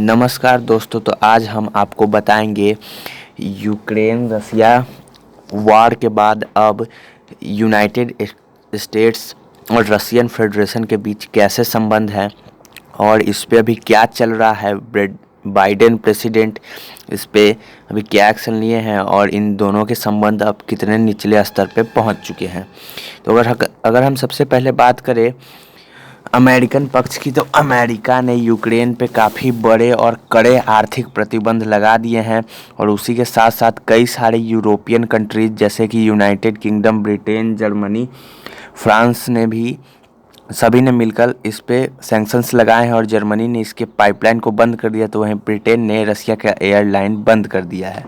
नमस्कार दोस्तों, तो आज हम आपको बताएंगे यूक्रेन रसिया वार के बाद अब यूनाइटेड स्टेट्स और रशियन फेडरेशन के बीच कैसे संबंध हैं और इस पे अभी क्या चल रहा है। बाइडेन प्रेसिडेंट इस पे अभी क्या एक्शन लिए हैं और इन दोनों के संबंध अब कितने निचले स्तर पे पहुंच चुके हैं। तो अगर हम सबसे पहले बात करें अमेरिकन पक्ष की, तो अमेरिका ने यूक्रेन पे काफ़ी बड़े और कड़े आर्थिक प्रतिबंध लगा दिए हैं और उसी के साथ साथ कई सारे यूरोपियन कंट्रीज जैसे कि United kingdom, Britain, Germany, France ने भी सभी ने मिलकर इस पे सैंक्शंस लगाए हैं और जर्मनी ने इसके पाइपलाइन को बंद कर दिया, तो वहीं ब्रिटेन ने रसिया का एयरलाइन बंद कर दिया है।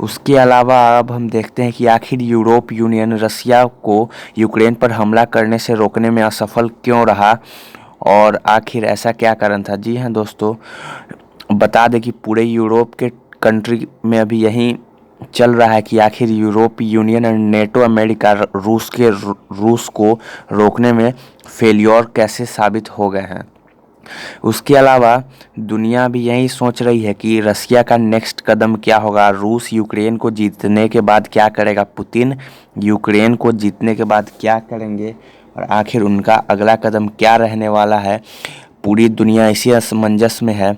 उसके अलावा अब हम देखते हैं कि आखिर यूरोप यूनियन रसिया को यूक्रेन पर हमला करने से रोकने में असफल क्यों रहा और आखिर ऐसा क्या कारण था। जी हाँ दोस्तों, बता दें कि पूरे यूरोप के कंट्री में अभी यही चल रहा है कि आखिर यूरोप यूनियन और नेटो अमेरिका रूस को रोकने में फेल्योर कैसे साबित हो गए हैं। उसके अलावा दुनिया भी यही सोच रही है कि रसिया का नेक्स्ट कदम क्या होगा। रूस यूक्रेन को जीतने के बाद क्या करेगा, पुतिन यूक्रेन को जीतने के बाद क्या करेंगे और आखिर उनका अगला कदम क्या रहने वाला है। पूरी दुनिया इसी असमंजस में है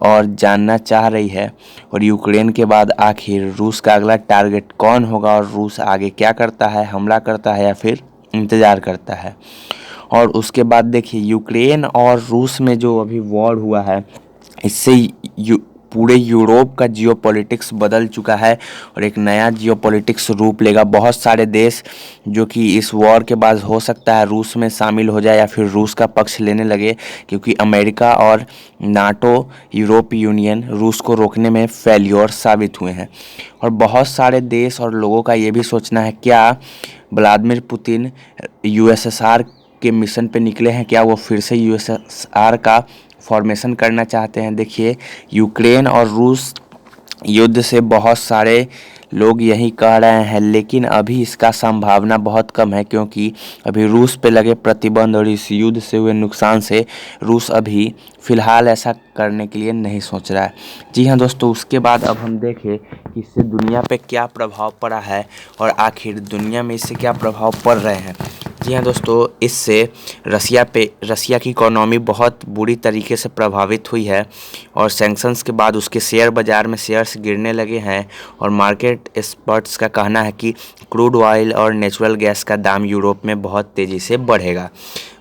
और जानना चाह रही है। और यूक्रेन के बाद आखिर रूस का अगला टारगेट कौन होगा और रूस आगे क्या करता है, हमला करता है या फिर इंतज़ार करता है। और उसके बाद देखिए यूक्रेन और रूस में जो अभी वॉर हुआ है, इससे पूरे यूरोप का जियोपॉलिटिक्स बदल चुका है और एक नया जियोपॉलिटिक्स रूप लेगा। बहुत सारे देश जो कि इस वॉर के बाद हो सकता है रूस में शामिल हो जाए या फिर रूस का पक्ष लेने लगे, क्योंकि अमेरिका और नाटो, यूरोप यूनियन रूस को रोकने में फेल्योर साबित हुए हैं। और बहुत सारे देश और लोगों का ये भी सोचना है, क्या व्लादिमीर पुतिन यूएसएसआर के मिशन पे निकले हैं, क्या वो फिर से यूएसएसआर का फॉर्मेशन करना चाहते हैं। देखिए यूक्रेन और रूस युद्ध से बहुत सारे लोग यही कह रहे हैं, लेकिन अभी इसका संभावना बहुत कम है, क्योंकि अभी रूस पे लगे प्रतिबंध और इस युद्ध से हुए नुकसान से रूस अभी फ़िलहाल ऐसा करने के लिए नहीं सोच रहा है। जी हाँ दोस्तों, उसके बाद अब हम देखें कि इससे दुनिया पे क्या प्रभाव पड़ा है और आखिर दुनिया में इससे क्या प्रभाव पड़ रहे हैं। जी हाँ दोस्तों, इससे रसिया की इकोनॉमी बहुत बुरी तरीके से प्रभावित हुई है और सैंक्शंस के बाद उसके शेयर बाज़ार में शेयर्स गिरने लगे हैं और मार्केट एक्सपर्ट्स का कहना है कि क्रूड ऑयल और नेचुरल गैस का दाम यूरोप में बहुत तेज़ी से बढ़ेगा।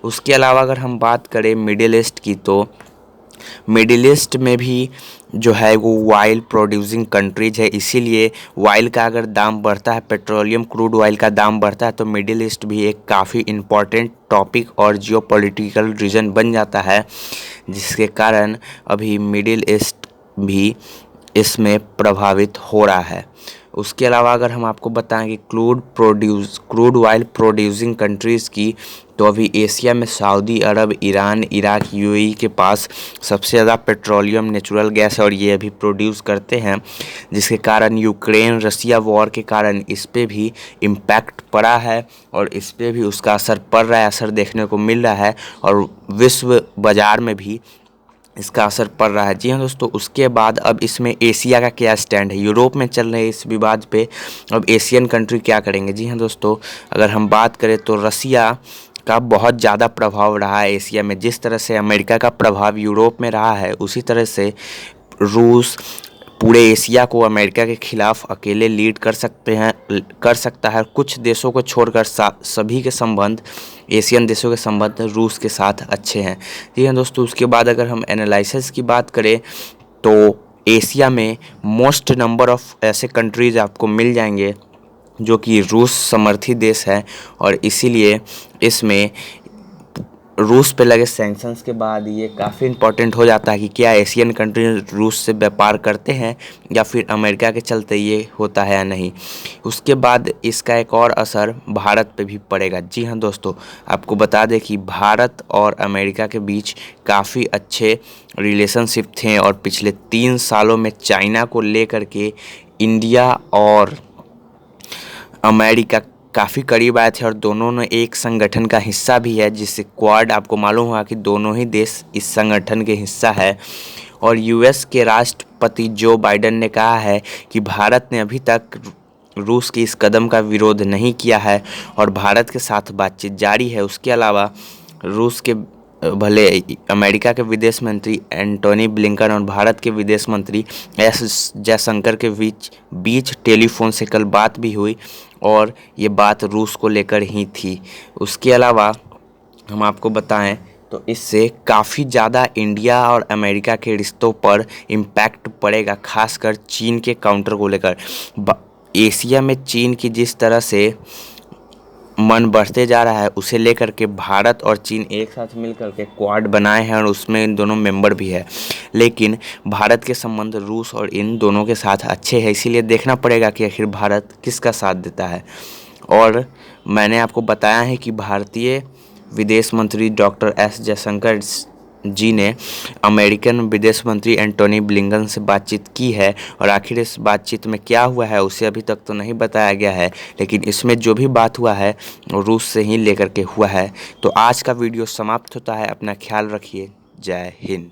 उसके अलावा अगर हम बात करें मिडिल ईस्ट की, तो मिडिल ईस्ट में भी जो है वो ऑयल प्रोड्यूसिंग कंट्रीज है, इसीलिए ऑयल का अगर दाम बढ़ता है, पेट्रोलियम क्रूड ऑयल का दाम बढ़ता है, तो मिडिल ईस्ट भी एक काफ़ी इम्पॉर्टेंट टॉपिक और जियोपॉलिटिकल रीजन बन जाता है, जिसके कारण अभी मिडिल ईस्ट भी इसमें प्रभावित हो रहा है। उसके अलावा अगर हम आपको बताएं कि क्रूड ऑयल प्रोड्यूसिंग कंट्रीज़ की, तो अभी एशिया में सऊदी अरब, ईरान, इराक, यूएई के पास सबसे ज़्यादा पेट्रोलियम, नेचुरल गैस है और ये अभी प्रोड्यूस करते हैं, जिसके कारण यूक्रेन रसिया वॉर के कारण इस पे भी इम्पैक्ट पड़ा है और इस पे भी उसका असर पड़ रहा है, असर देखने को मिल रहा है और विश्व बाज़ार में भी इसका असर पड़ रहा है। जी हाँ दोस्तों, उसके बाद अब इसमें एशिया का क्या स्टैंड है, यूरोप में चल रहे इस विवाद पे अब एशियन कंट्री क्या करेंगे। जी हाँ दोस्तों, अगर हम बात करें तो रसिया का बहुत ज़्यादा प्रभाव रहा है एशिया में। जिस तरह से अमेरिका का प्रभाव यूरोप में रहा है, उसी तरह से रूस पूरे एशिया को अमेरिका के खिलाफ अकेले लीड कर सकता है। कुछ देशों को छोड़कर सभी के संबंध, एशियन देशों के संबंध रूस के साथ अच्छे हैं। जी हाँ दोस्तों, उसके बाद अगर हम एनालिसिस की बात करें तो एशिया में मोस्ट नंबर ऑफ ऐसे कंट्रीज आपको मिल जाएंगे जो कि रूस समर्थित देश है और इसीलिए इसमें रूस पे लगे सैंक्शंस के बाद ये काफ़ी इम्पोर्टेंट हो जाता है कि क्या एशियन कंट्री रूस से व्यापार करते हैं या फिर अमेरिका के चलते ये होता है या नहीं। उसके बाद इसका एक और असर भारत पे भी पड़ेगा। जी हाँ दोस्तों, आपको बता दें कि भारत और अमेरिका के बीच काफ़ी अच्छे रिलेशनशिप थे और पिछले 3 सालों में चाइना को लेकर के इंडिया और अमेरिका काफ़ी करीब आए थे और दोनों ने एक संगठन का हिस्सा भी है, जिससे क्वाड आपको मालूम हुआ कि दोनों ही देश इस संगठन के हिस्सा है। और यूएस के राष्ट्रपति जो बाइडेन ने कहा है कि भारत ने अभी तक रूस के इस कदम का विरोध नहीं किया है और भारत के साथ बातचीत जारी है। उसके अलावा रूस के भले अमेरिका के विदेश मंत्री एंटोनी ब्लिंकन और भारत के विदेश मंत्री एस जयशंकर के बीच टेलीफोन से कल बात भी हुई और ये बात रूस को लेकर ही थी। उसके अलावा हम आपको बताएं तो इससे काफ़ी ज़्यादा इंडिया और अमेरिका के रिश्तों पर इम्पैक्ट पड़ेगा, खासकर चीन के काउंटर को लेकर। एशिया में चीन की जिस तरह से मन बढ़ते जा रहा है उसे लेकर के भारत और चीन एक साथ मिलकर के क्वाड बनाए हैं और उसमें इन दोनों मेंबर भी है। लेकिन भारत के संबंध रूस और इन दोनों के साथ अच्छे हैं, इसीलिए देखना पड़ेगा कि आखिर भारत किसका साथ देता है। और मैंने आपको बताया है कि भारतीय विदेश मंत्री डॉक्टर एस जयशंकर जी ने अमेरिकन विदेश मंत्री एंटोनी ब्लिंकन से बातचीत की है और आखिर इस बातचीत में क्या हुआ है उसे अभी तक तो नहीं बताया गया है, लेकिन इसमें जो भी बात हुआ है वो रूस से ही लेकर के हुआ है। तो आज का वीडियो समाप्त होता है। अपना ख्याल रखिए। जय हिंद।